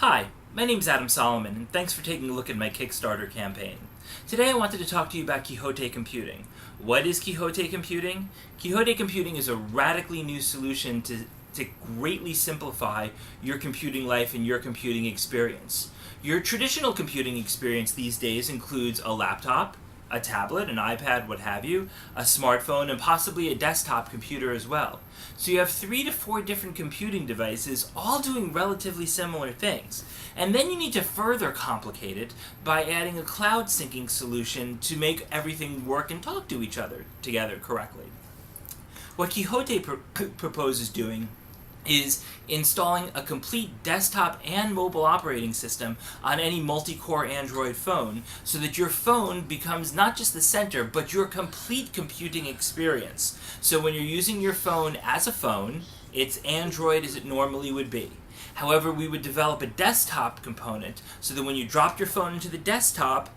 Hi, my name's Adam Solomon, and thanks for taking a look at my Kickstarter campaign. Today I wanted to talk to you about Quixote Computing. What is Quixote Computing? Quixote Computing is a radically new solution to greatly simplify your computing life and your computing experience. Your traditional computing experience these days includes a laptop, a tablet, an iPad, what have you, a smartphone, and possibly a desktop computer as well. So you have 3 to 4 different computing devices all doing relatively similar things. And then you need to further complicate it by adding a cloud syncing solution to make everything work and talk to each other together correctly. What Quixote proposes doing is installing a complete desktop and mobile operating system on any multi-core Android phone so that your phone becomes not just the center, but your complete computing experience. So when you're using your phone as a phone, it's Android as it normally would be. However, we would develop a desktop component so that when you drop your phone into the desktop,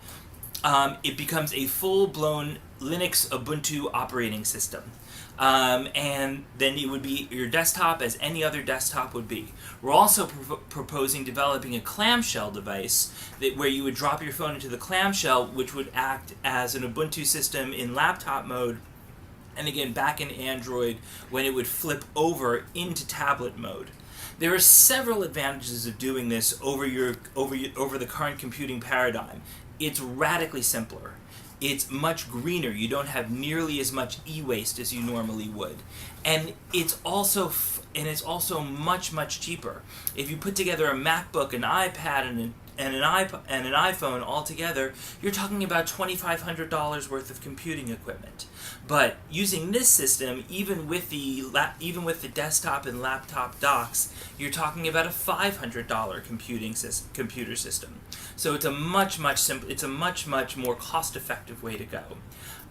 it becomes a full-blown Linux Ubuntu operating system. And then it would be your desktop as any other desktop would be. We're also proposing developing a clamshell device where you would drop your phone into the clamshell, which would act as an Ubuntu system in laptop mode, and again back in Android when it would flip over into tablet mode. There are several advantages of doing this over the current computing paradigm. It's radically simpler. It's much greener. You don't have nearly as much e-waste as you normally would. And it's also much cheaper. If you put together a MacBook, an iPad, and an iPhone all together, you're talking about $2,500 worth of computing equipment. But using this system, even with the desktop and laptop docks, you're talking about a $500 computer system. So it's a much more cost-effective way to go.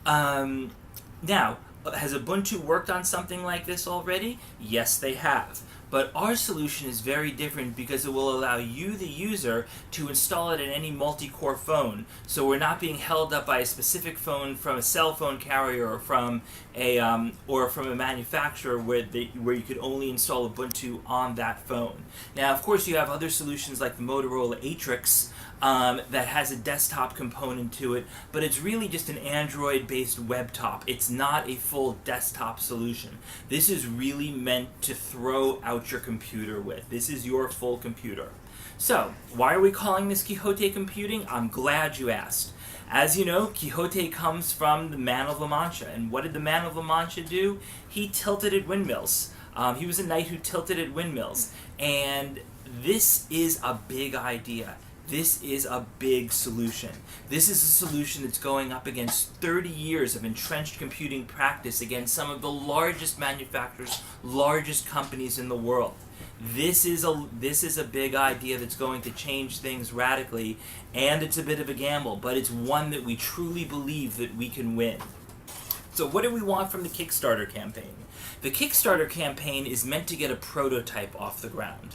Now, has Ubuntu worked on something like this already? Yes, they have. But our solution is very different because it will allow you, the user, to install it in any multi-core phone. So we're not being held up by a specific phone from a cell phone carrier or from a manufacturer where you could only install Ubuntu on that phone. Now, of course, you have other solutions like the Motorola Atrix that has a desktop component to it, but it's really just an Android-based web top. It's not a full desktop solution. This is really meant to throw out your computer with. This is your full computer. So, why are we calling this Quixote Computing? I'm glad you asked. As you know, Quixote comes from the Man of La Mancha, and what did the Man of La Mancha do? He tilted at windmills. He was a knight who tilted at windmills, and this is a big idea. This is a big solution. This is a solution that's going up against 30 years of entrenched computing practice against some of the largest manufacturers, largest companies in the world. This is a big idea that's going to change things radically, and it's a bit of a gamble, but it's one that we truly believe that we can win. So what do we want from the Kickstarter campaign? The Kickstarter campaign is meant to get a prototype off the ground.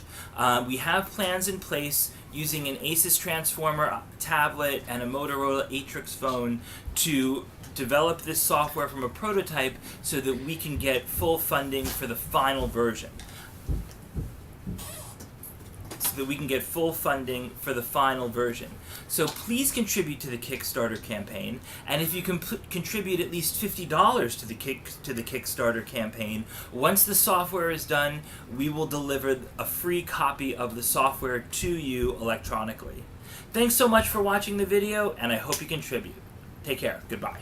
We have plans in place using an Asus Transformer tablet and a Motorola Atrix phone to develop this software from a prototype so that we can get full funding for the final version. So please contribute to the Kickstarter campaign, and if you can contribute at least $50 to the Kickstarter campaign, once the software is done, we will deliver a free copy of the software to you electronically. Thanks so much for watching the video, and I hope you contribute. Take care. Goodbye.